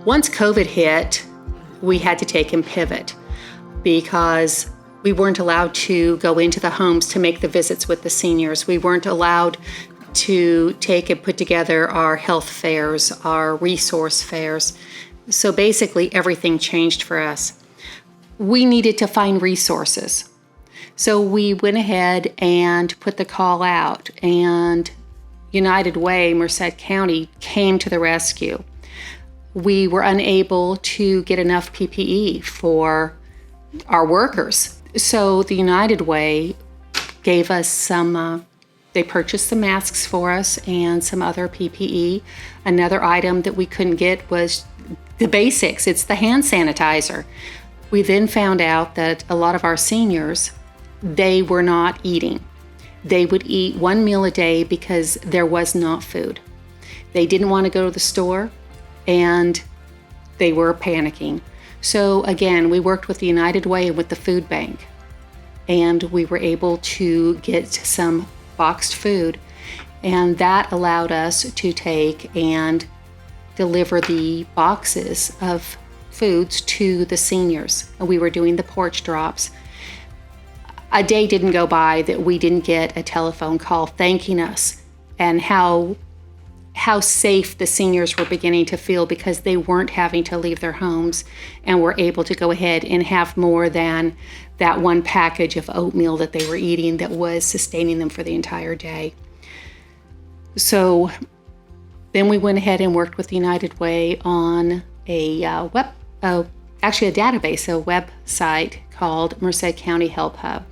Once COVID hit, we had to take and pivot because we weren't allowed to go into the homes to make the visits with the seniors. We weren't allowed to take and put together our health fairs, our resource fairs. So basically everything changed for us. We needed to find resources. So we went ahead and put the call out, and United Way, Merced County, came to the rescue. We were unable to get enough PPE for our workers. So the United Way gave us some, they purchased some masks for us and some other PPE. Another item that we couldn't get was the basics. It's the hand sanitizer. We then found out that a lot of our seniors, they were not eating. They would eat one meal a day because there was not food. They didn't want to go to the store, and they were panicking. So again, we worked with the United Way and with the food bank, and we were able to get some boxed food, and that allowed us to take and deliver the boxes of foods to the seniors. And we were doing the porch drops. A day didn't go by that we didn't get a telephone call thanking us, and how safe the seniors were beginning to feel because they weren't having to leave their homes and were able to go ahead and have more than that one package of oatmeal that they were eating that was sustaining them for the entire day. So then we went ahead and worked with the United Way on a database, a website called Merced County Help Hub.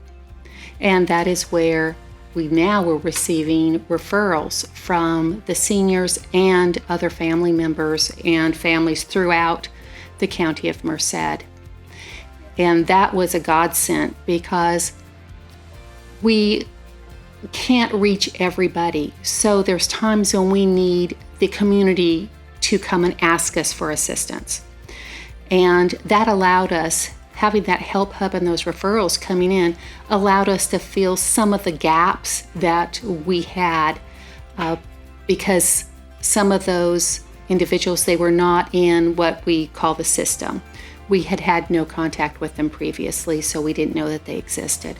And that is where we now were receiving referrals from the seniors and other family members and families throughout the county of Merced. And that was a godsend because we can't reach everybody. So there's times when we need the community to come and ask us for assistance. And that allowed us, having that help hub and those referrals coming in, allowed us to fill some of the gaps that we had because some of those individuals, they were not in what we call the system. We had had no contact with them previously, so we didn't know that they existed.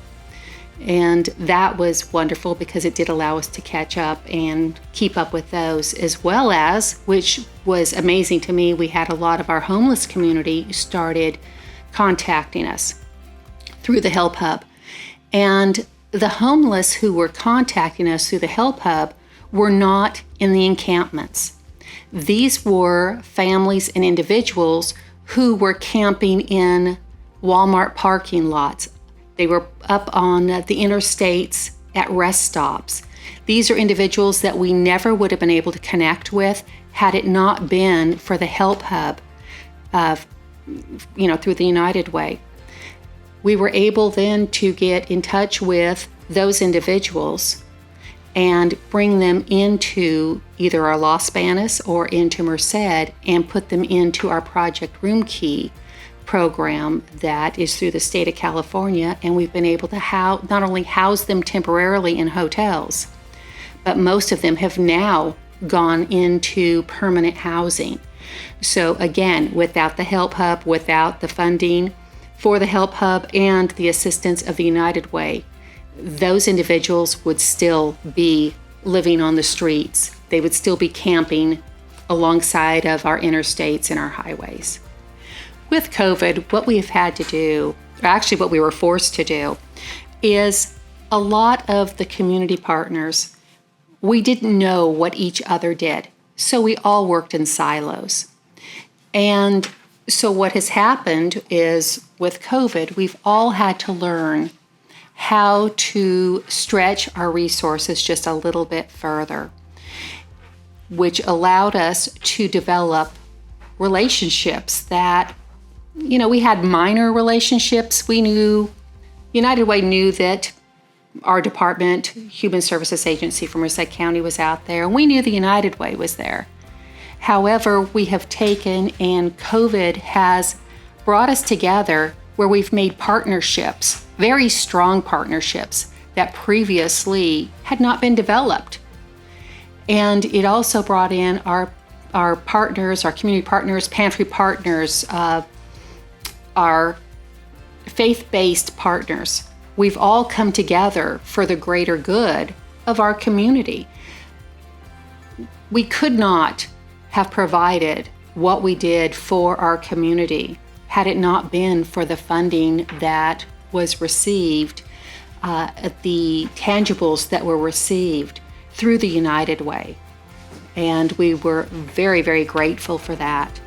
And that was wonderful because it did allow us to catch up and keep up with those, as well as, which was amazing to me, we had a lot of our homeless community started contacting us through the Help Hub. And the homeless who were contacting us through the Help Hub were not in the encampments. These were families and individuals who were camping in Walmart parking lots. They were up on the interstates at rest stops. These are individuals that we never would have been able to connect with had it not been for the Help Hub through the United Way. We were able then to get in touch with those individuals and bring them into either our Los Banos or into Merced and put them into our Project Room Key program that is through the state of California. And we've been able to not only house them temporarily in hotels, but most of them have now gone into permanent housing. So again, without the Help Hub, without the funding for the Help Hub and the assistance of the United Way, those individuals would still be living on the streets. They would still be camping alongside of our interstates and our highways. With COVID, what we have had to do, or actually what we were forced to do, is a lot of the community partners, we didn't know what each other did. So we all worked in silos. And so what has happened is with COVID, we've all had to learn how to stretch our resources just a little bit further, which allowed us to develop relationships that, we had minor relationships. We knew, United Way knew that our department, Human Services Agency for Merced County, was out there, and we knew the United Way was there. However, we have taken, and COVID has brought us together where we've made partnerships, very strong partnerships that previously had not been developed. And it also brought in our our partners, our community partners, pantry partners, our faith-based partners, we've all come together for the greater good of our community. We could not have provided what we did for our community had it not been for the funding that was received, the tangibles that were received through the United Way. And we were very, very grateful for that.